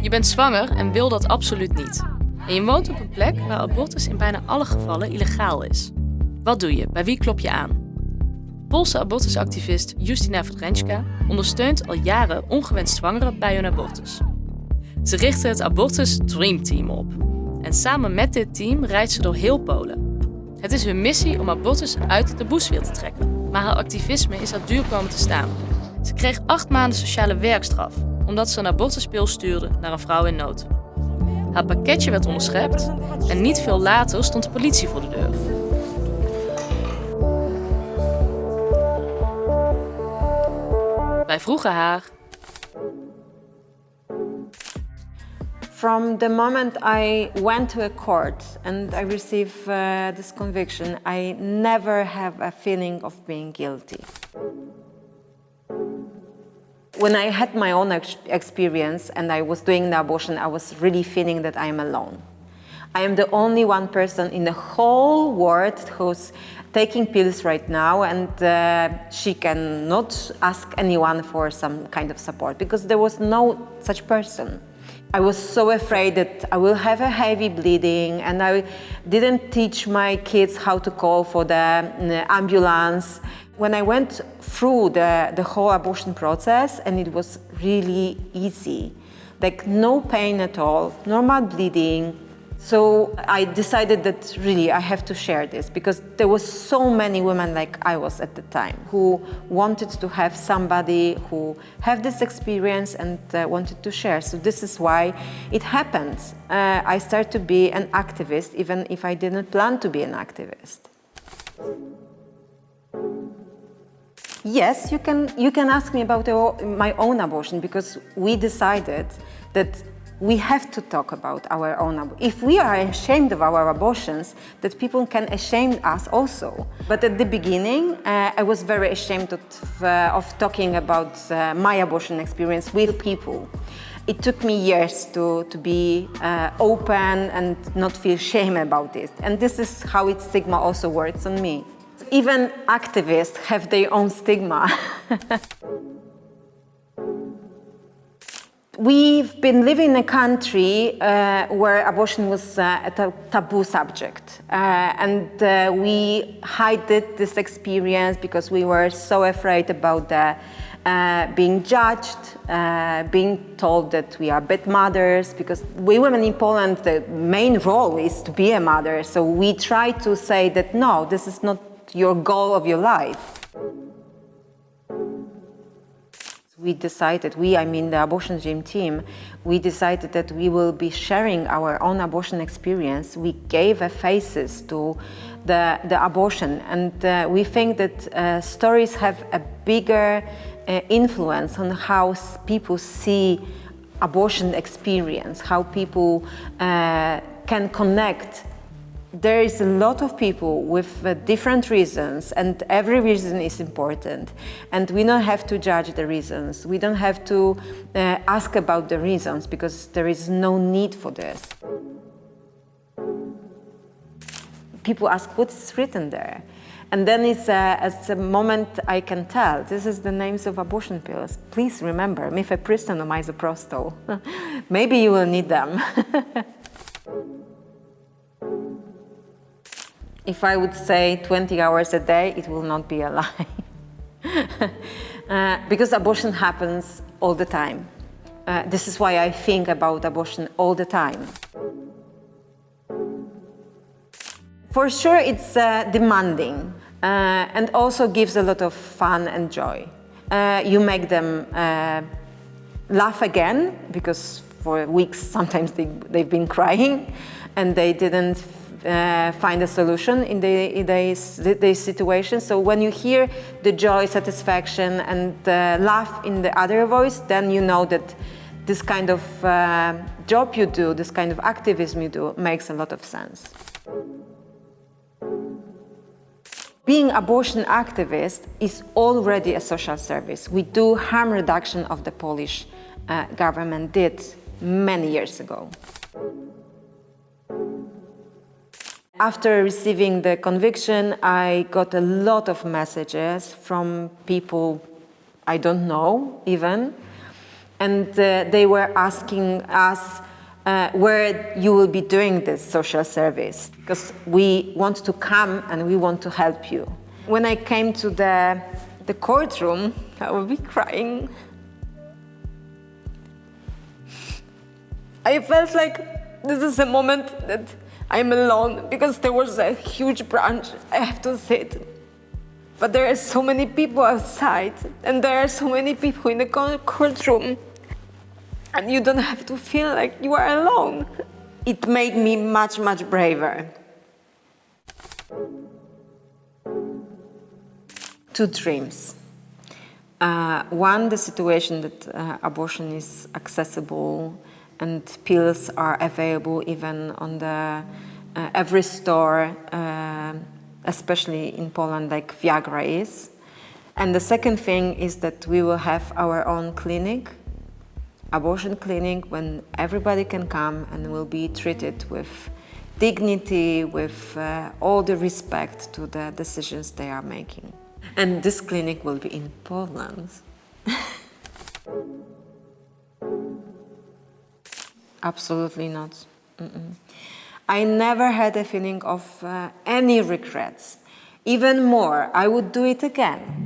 Je bent zwanger en wil dat absoluut niet. En je woont op een plek waar abortus in bijna alle gevallen illegaal is. Wat doe je? Bij wie klop je aan? Poolse abortusactivist Justyna Wawrzyńska ondersteunt al jaren ongewenst zwangeren bij hun abortus. Ze richten het Abortus Dream Team op. En samen met dit team reist ze door heel Polen. Het is hun missie om abortus uit de taboesfeer te trekken. Maar haar activisme is haar duur komen te staan. Ze kreeg 8 maanden sociale werkstraf, omdat ze een abortuspil stuurde naar een vrouw in nood. Haar pakketje werd onderschept en niet veel later stond de politie voor de deur. Wij vroegen haar: From the moment I went to a court and I received this conviction, I never have a feeling of being guilty. When I had my own experience and I was doing the abortion, I was really feeling that I am alone. I am the only one person in the whole world who's taking pills right now, and she cannot ask anyone for some kind of support because there was no such person. I was so afraid that I will have a heavy bleeding, and I didn't teach my kids how to call for the ambulance. When I went through the whole abortion process, and it was really easy, like no pain at all, normal bleeding. So I decided that really I have to share this because there was so many women like I was at the time who wanted to have somebody who have this experience and wanted to share. So this is why it happened. I started to be an activist even if I didn't plan to be an activist. Yes, you can ask me about my own abortion because we decided that we have to talk about our own abortion. If we are ashamed of our abortions, that people can shame us also. But at the beginning, I was very ashamed of talking about my abortion experience with people. It took me years to be open and not feel shame about this. And this is how stigma also works on me. Even activists have their own stigma. We've been living in a country where abortion was a taboo subject. And we hid this experience because we were so afraid about being judged, being told that we are bad mothers, because we women in Poland, the main role is to be a mother. So we try to say that, no, this is not your goal of your life. We decided, I mean the Abortion Dream Team, we decided that we will be sharing our own abortion experience. We gave faces to the abortion, and we think that stories have a bigger influence on how people see abortion experience, how people can connect. There is a lot of people with different reasons, and every reason is important. And we don't have to judge the reasons. We don't have to ask about the reasons because there is no need for this. People ask what's written there. And then it's at the moment I can tell, this is the names of abortion pills. Please remember, mifepristone or misoprostol. Maybe you will need them. If I would say 20 hours a day, it will not be a lie. Because abortion happens all the time. This is why I think about abortion all the time. For sure, it's demanding and also gives a lot of fun and joy. You make them laugh again, because for weeks sometimes they've been crying and they didn't find a solution in the situation. So when you hear the joy, satisfaction, and laugh in the other voice, then you know that this kind of job you do, this kind of activism you do, makes a lot of sense. Being abortion activist is already a social service. We do harm reduction of the Polish government did many years ago. After receiving the conviction, I got a lot of messages from people I don't know even, And they were asking us where you will be doing this social service, because we want to come and we want to help you. When I came to the courtroom, I will be crying. I felt like this is a moment that I'm alone, because there was a huge branch I have to sit. But there are so many people outside, and there are so many people in the courtroom, and you don't have to feel like you are alone. It made me much, much braver. Two dreams. One, the situation that abortion is accessible and pills are available even on the every store, especially in Poland, like Viagra is. And the second thing is that we will have our own clinic, abortion clinic, when everybody can come and will be treated with dignity, with all the respect to the decisions they are making. And this clinic will be in Poland. Absolutely not. I never had a feeling of any regrets. Even more, I would do it again.